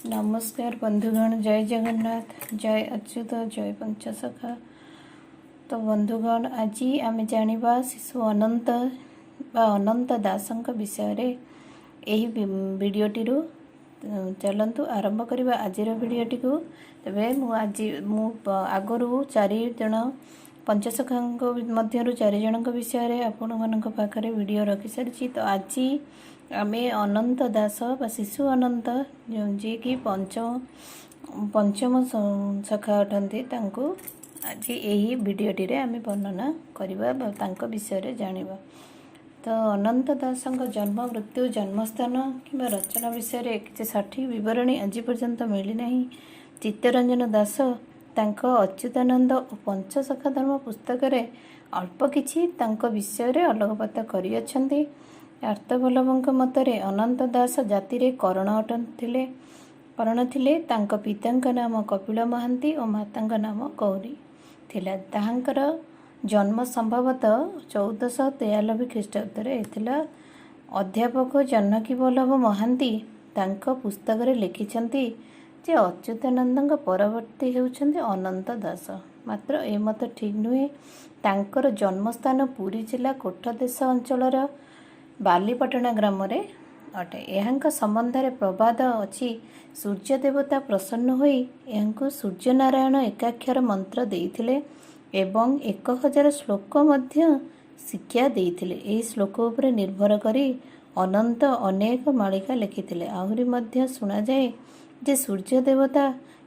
नमस्कार बंधुगण, जय जगन्नाथ, जय अच्युत, जय पंचसखा। तो बंधुगण, आज आम जानिबा शिशु अनंत अनंत दासंक विषय रे एही वीडियोटी चलतु आरंभ करवा आजिर वीडियोटी को। तेरे मु आगरू 4 जन पंचसखा मध्य 4 जन विषय रे आपण मानक पाखरे वीडियो रखी सारी। तो आज आमे अनंत दास बा शिशु अनंत जी कि पंचम सखा अटंती तांको आज यही वीडियोटी रे आमे वर्णना करबा तांको विषय रे जानिबा। तो अनंत दासंक जन्म, मृत्यु, जन्मस्थान कि रचना विषय रे किसी सठिक विवरणी आज पर्यंत मिली नहीं। चित्तरंजन दास तांको अच्युतानंद और पंचसखा धर्म पुस्तक रे अल्प किछि तांको विषय रे अलोकपात करि अछंती। आर्तवल्लभଙ୍କ मतरे अनंत दास जाति रे कर्ण थिले। तांको पितांक नाम कपिल महांती और मातांक नाम गौरी थिला। ताहांकर जन्म संभवतः 1493 ख्रीष्टाब्द रे थिला। अध्यापक जानकी वल्लभ महांती तांको पुस्तक रे लिखिछंती जे अच्युतानंदଙ୍କ परवर्ती हेउछंती अनंत दास। मात्र ए मत ठीक नुहे। तांकर जन्मस्थान पुरी जिला कोठदेश अंचलर बालीपटना ग्राम रे अटे। यहाँ संबंध में प्रवाद अच्छी। सूर्य देवता प्रसन्न होई यहाँ सूर्य नारायण एकाक्षर मंत्र देइथिले एवं 1000 श्लोक मध्य शिक्षा देइथिले। एही श्लोक उपरे निर्भर करी अनंत अनेक मालिका लिखिथिले। आहुरी मध्य सुना जाए जे सूर्य देवता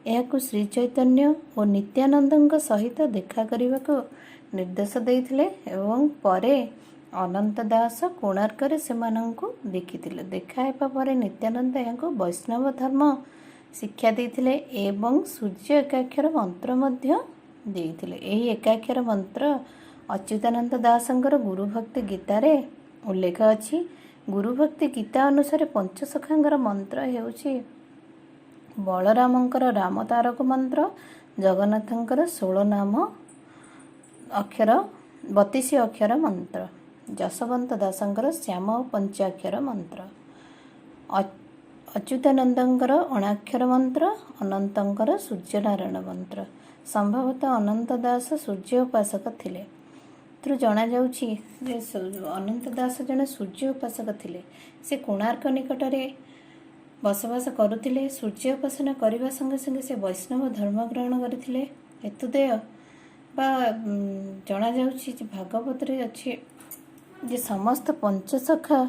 यहाँ श्री चैतन्य और नित्यानंद सहित देखा करने को निर्देश देइथिले एवं परे अनंत दास कोणार्क से देखिथिले। देखा हेबा परे नित्यानंद यहाँ वैष्णव धर्म शिक्षा देइथिले एवं सूर्य एकाक्षर मंत्र मध्य देइथिले। एही एकाक्षर मंत्र अच्युतानंद दासंकर गुरुभक्ति गीता रे उल्लेख अछि। गुरुभक्ति गीता अनुसार पंचसखांकर मंत्र हेउछि बलरामंकर राम तारक मंत्र, जगन्नाथंकर 16 नाम अक्षर 32 अक्षर मंत्र, जसवंत दासंकर श्याम पंचाक्षर मंत्र, अच्युतानंदंकर अणाक्षर मंत्र, अनंतंकर सूर्यनारायण मंत्र। संभवतः अनंत दास सूर्य उपासक थिले। तो जना जाउछि जे अनंत दास जने सूर्य उपासक थिले। से कोणार्क निकट रे बसवास करुथिले। सूर्य उपासना करने संगे संगे से वैष्णव धर्म ग्रहण करथिले। हेतुदेय बा जना जाउछि जे भागवत रे अछि जे समस्त पंचसखा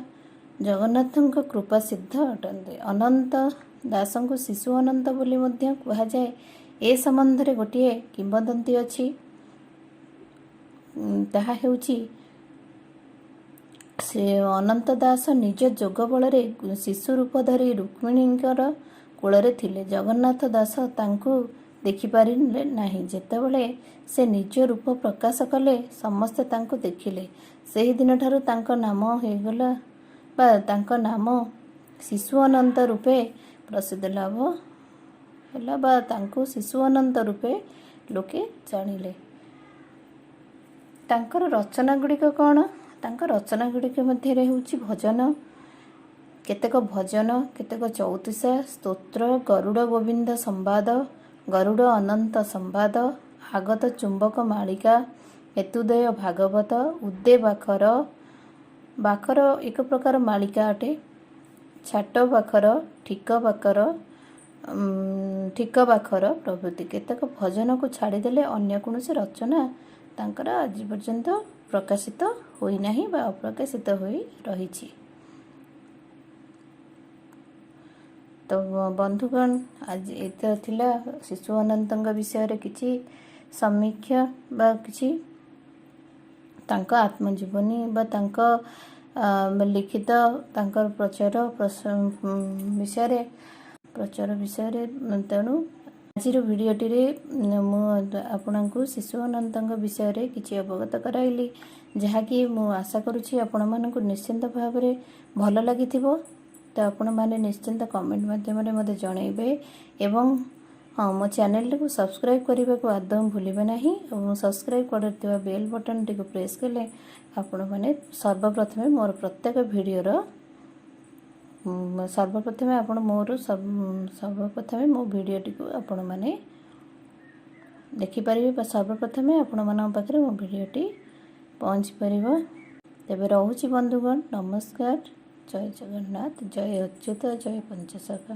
जगन्नाथ कृपा सिद्ध अटंते। अनंत दास को शिशु अनंत बोली मध्य कहा जाए। ए संबंध रे गोटे किंवदंती अछि। ताहा हेउछि से अनंत दास निज जोग बल रे शिशु रूप धरी रुक्मिणींकर कूल रे थिले। जगन्नाथ दास तांको देखि पारिले नाही। जेतेबेले से निज रूप प्रकाश कले समस्ते तांको देखिले। सेही दिन ठारू तांको नाम हेगला बा तांको नाम शिशु अनंत रूपे प्रसिद्ध लाभ होला बा तांको शिशु अनंत रूपे लोके जानिले। तांकर रचना गुड़िक कौन? तांकर रचना गुड़िक मध्य होउछि भजन, केतेक भजन, केतेक चौतिसा, स्तोत्र, गरुड़ गोविंद संवाद, गरुड़ अनंत संवाद, आगत चुंबक मालिका, हेतुदय भागवत, उद्दे बाखर। बाखर एक प्रकार मालिका अटे। छाट बाखर, ठीक बाखर प्रभृति केतेक भजन को छाड़ीदेले अन्य कौनसी रचना तांकर आज पर्यंत प्रकाशित होई नाही बा अप्रकाशित होई रहिछि। तो बंधुगण, आज एत थिला शिशु अनंतंग विषय रे किछि समीक्षा बा किछि तांका आत्मजीवनी बा तांका लिखित तांकर प्रचार विषय रे तेणु आजिर भिडियोटी रे आपनको शिशु अनंतंग विषय रे किछि अवगत कराइली, जहाँकि मु आशा करुछि आपण मानकु निश्चिंत भाव रे भल लागिथिबो। तो आपण माने निश्चिंत कमेंट माध्यम रे मते जणाइबे एवं हाँ मो चैनल को सब्सक्राइब करने को आदम भूलिबे नाही। और सब्सक्राइब करथिबा बेल बटन टी को प्रेस कले आपण माने सर्वप्रथमे मोर प्रत्येक वीडियो सर्वप्रथमे आपण मोर सर्वप्रथमे मो भिडियोटी को आपण माने देखिपारे बा सर्वप्रथमे आपण मान पाखे मो भिडियोटी पहुँची पार। तेबे रोची बंधुगण, नमस्कार। जय जगन्नाथ, जय अच्युत, जय पंचसखा।